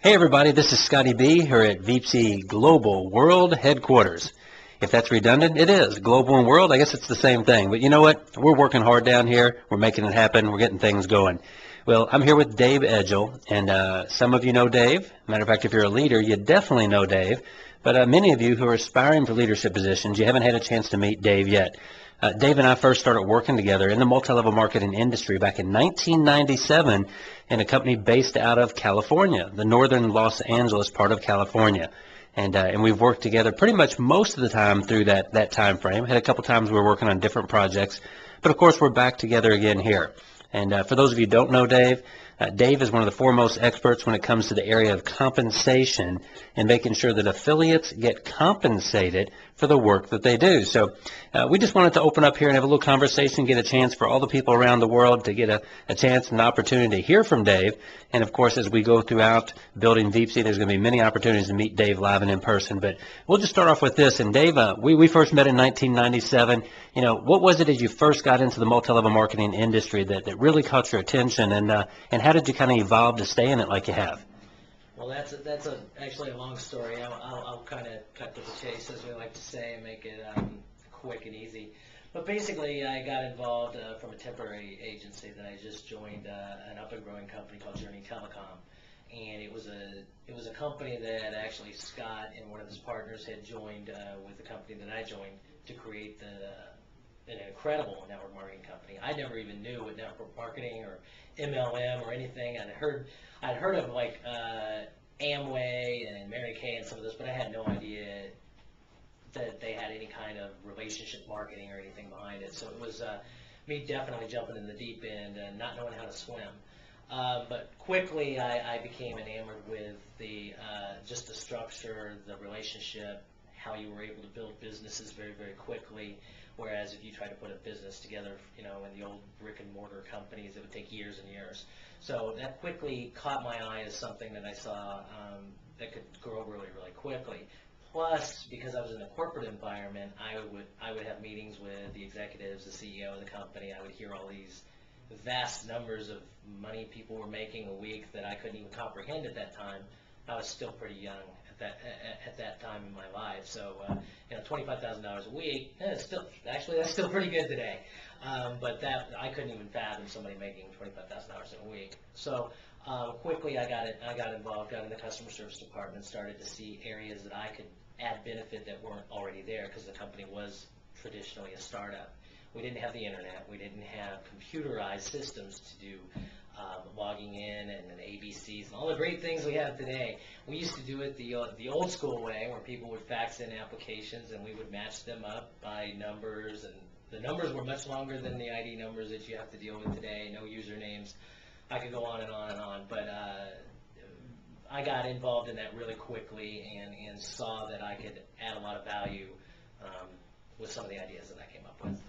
Hey everybody, this is Scotty B here at VPC Global World Headquarters. If that's redundant, it is. Global and World, I guess it's the same thing. But you know what? We're working hard down here. We're making it happen. We're getting things going. Well, I'm here with Dave Edgell, and some of you know Dave. Matter of fact, if you're a leader, you definitely know Dave. But many of you who are aspiring for leadership positions, you haven't had a chance to meet Dave yet. Dave and I first started working together in the multi-level marketing industry back in 1997 in a company based out of California, the northern Los Angeles part of California. And we've worked together pretty much most of the time through that time frame. Had a couple times we were working on different projects, but of course we're back together again here. And for those of you who don't know Dave, Dave is one of the foremost experts when it comes to the area of compensation and making sure that affiliates get compensated for the work that they do. So we just wanted to open up here and have a little conversation, get a chance for all the people around the world to get a chance and an opportunity to hear from Dave. And of course, as we go throughout building VPC, there's going to be many opportunities to meet Dave live and in person. But we'll just start off with this. And Dave, we first met in 1997. You know, what was it as you first got into the multi-level marketing industry that really caught your attention, and how did you kind of evolve to stay in it like you have? Well, that's actually a long story. I'll kind of cut to the chase, as we like to say, and make it quick and easy. But basically, I got involved from a temporary agency that I just joined, an up and growing company called Journey Telecom, and it was a company that actually Scott and one of his partners had joined with the company that I joined to create an incredible network marketing company. I never even knew what network marketing or MLM or anything. I'd heard of like Amway and Mary Kay and some of this, but I had no idea that they had any kind of relationship marketing or anything behind it. So it was me definitely jumping in the deep end and not knowing how to swim. But quickly I became enamored with just the structure, the relationship, how you were able to build businesses very, very quickly. Whereas if you try to put a business together, you know, in the old brick and mortar companies, it would take years and years. So that quickly caught my eye as something that I saw that could grow really, really quickly. Plus, because I was in a corporate environment, I would have meetings with the executives, the CEO of the company. I would hear all these vast numbers of money people were making a week that I couldn't even comprehend at that time. I was still pretty young at that time in my life. So, you know, $25,000 a week, that's still pretty good today. But that I couldn't even fathom somebody making $25,000 in a week. So quickly I got involved, got in the customer service department, started to see areas that I could add benefit that weren't already there because the company was traditionally a startup. We didn't have the internet. We didn't have computerized systems to do logging in and ABCs and all the great things we have today. We used to do it the old school way, where people would fax in applications and we would match them up by numbers, and the numbers were much longer than the ID numbers that you have to deal with today. No usernames. I could go on and on and on, but I got involved in that really quickly and saw that I could add a lot of value with some of the ideas that I came up with.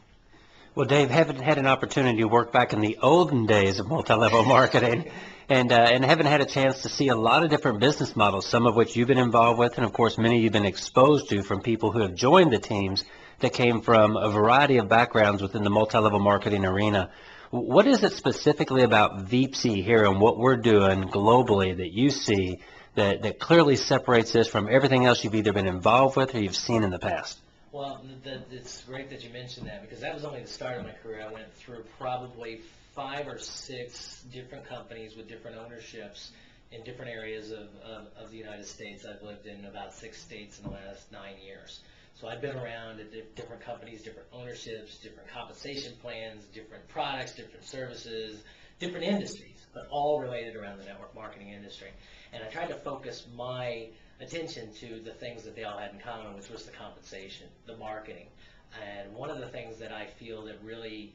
Well, Dave, haven't had an opportunity to work back in the olden days of multi-level marketing, and haven't had a chance to see a lot of different business models, some of which you've been involved with, and of course many you've been exposed to from people who have joined the teams that came from a variety of backgrounds within the multi-level marketing arena. What is it specifically about VPC here and what we're doing globally that you see that clearly separates this from everything else you've either been involved with or you've seen in the past? Well, it's great that you mentioned that, because that was only the start of my career. I went through probably 5 or 6 different companies with different ownerships in different areas of the United States. I've lived in about 6 states in the last 9 years. So I've been around at different companies, different ownerships, different compensation plans, different products, different services, different industries, but all related around the network marketing industry. And I tried to focus my attention to the things that they all had in common, which was the compensation, the marketing. And one of the things that I feel that really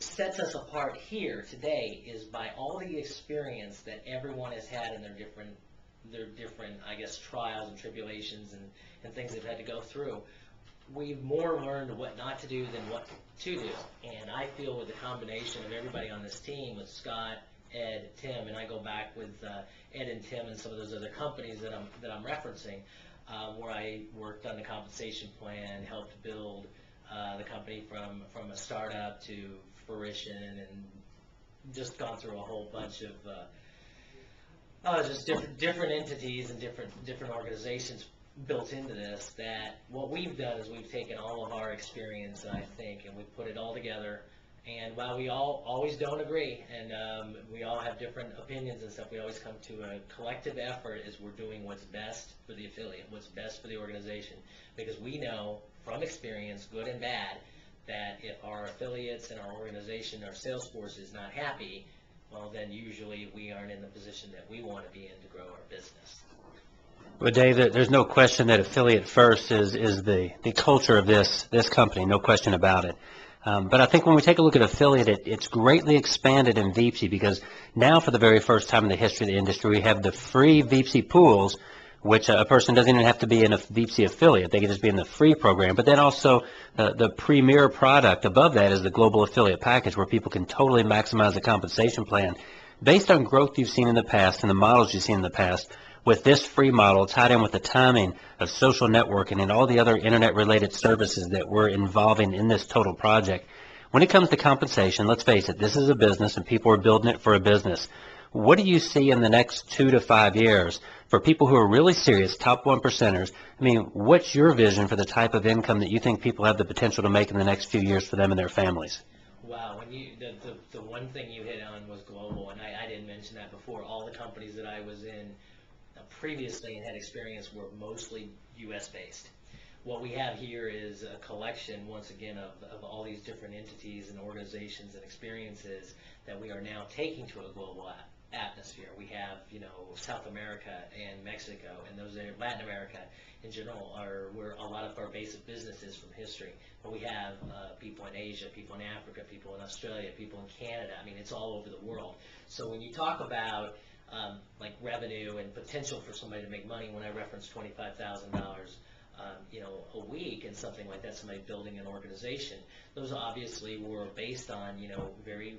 sets us apart here today is by all the experience that everyone has had in their different, I guess, trials and tribulations and things they've had to go through. We've more learned what not to do than what to do. And I feel with the combination of everybody on this team, with Scott, Ed, Tim, and I go back with Ed and Tim and some of those other companies that I'm referencing, where I worked on the compensation plan, helped build the company from a startup to fruition, and just gone through a whole bunch of Oh, just different entities and different organizations built into this. That what we've done is we've taken all of our experience, I think, and we've put it all together. And while we all always don't agree, and we all have different opinions and stuff, we always come to a collective effort as we're doing what's best for the affiliate, what's best for the organization. Because we know from experience, good and bad, that if our affiliates and our organization, our sales force is not happy, well, then usually we aren't in the position that we want to be in to grow our business. Well, Dave, there's no question that affiliate first is the culture of this company, no question about it. But I think when we take a look at affiliate, it's greatly expanded in VPC because now for the very first time in the history of the industry, we have the free VPC pools, which a person doesn't even have to be in a VPC affiliate. They can just be in the free program. But then also the premier product above that is the global affiliate package where people can totally maximize the compensation plan. Based on growth you've seen in the past and the models you've seen in the past, with this free model tied in with the timing of social networking and all the other internet-related services that we're involving in this total project, when it comes to compensation, let's face it, this is a business and people are building it for a business. What do you see in the next 2 to 5 years for people who are really serious, top 1%ers? I mean, what's your vision for the type of income that you think people have the potential to make in the next few years for them and their families? Wow, when the one thing you hit on was global, and I didn't mention that before. All the companies that I was in previously and had experience were mostly U.S. based. What we have here is a collection, once again, of all these different entities and organizations and experiences that we are now taking to a global atmosphere. We have, South America and Mexico, and those are Latin America in general are where a lot of our base of business is from history. But we have people in Asia, people in Africa, people in Australia, people in Canada. I mean, it's all over the world. So when you talk about like revenue and potential for somebody to make money, when I reference $25,000, a week and something like that, somebody building an organization, those obviously were based on, very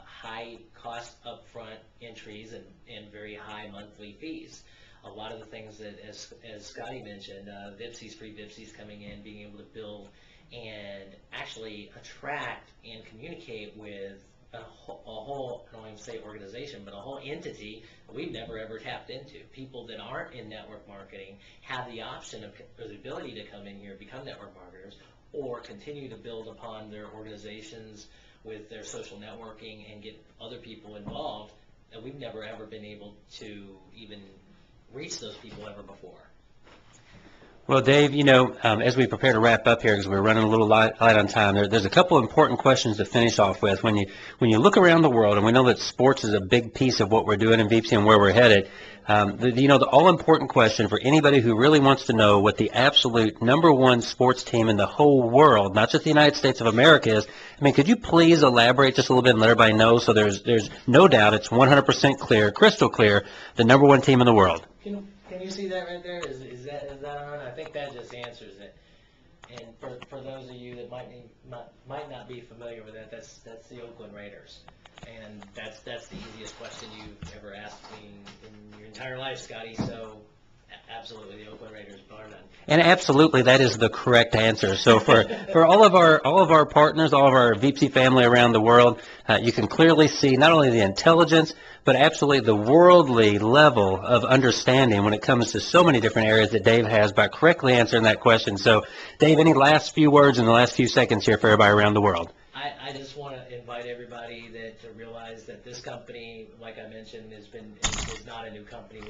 high cost upfront entries and very high monthly fees. A lot of the things that, as Scotty mentioned, VIPSIs, free VIPSIs coming in, being able to build and actually attract and communicate with a whole, I don't even say organization, but a whole entity we've never ever tapped into. People that aren't in network marketing have the option or the ability to come in here, become network marketers, or continue to build upon their organizations with their social networking and get other people involved. And we've never ever been able to even reach those people ever before. Well, Dave, as we prepare to wrap up here, because we're running a little light on time, there's a couple of important questions to finish off with. When you look around the world, and we know that sports is a big piece of what we're doing in VPC and where we're headed, the all-important question for anybody who really wants to know what the absolute #1 sports team in the whole world, not just the United States of America, is, could you please elaborate just a little bit and let everybody know so there's no doubt, it's 100% clear, crystal clear, the #1 team in the world? Can you see that right there? Is that on? I think that just answers it. And for those of you that might not be familiar with that, that's the Oakland Raiders. And that's the easiest question you've ever asked me in your entire life, Scotty. So absolutely, the Oakland Raiders, bar none. And absolutely, that is the correct answer. So for all of our partners, all of our VPC family around the world, you can clearly see not only the intelligence, but absolutely the worldly level of understanding when it comes to so many different areas that Dave has by correctly answering that question. So, Dave, any last few words in the last few seconds here for everybody around the world? I just want to invite everybody to realize that this company, like I mentioned, is not a new company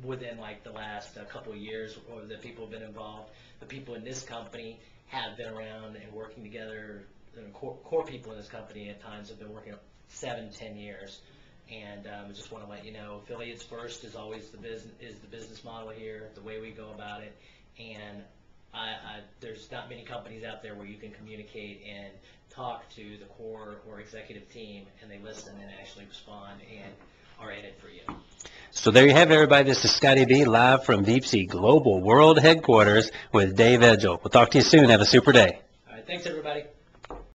within like the last couple of years, or that people have been involved. The people in this company have been around and working together. The core people in this company at times have been working 7-10 years. And I just want to let you know, affiliates first is always the business model here, the way we go about it. And there's not many companies out there where you can communicate and talk to the core or executive team, and they listen and actually respond and are in it for you. So there you have it, everybody. This is Scotty B, live from VPC Global World Headquarters with Dave Edgell. We'll talk to you soon. Have a super day. All right, thanks, everybody.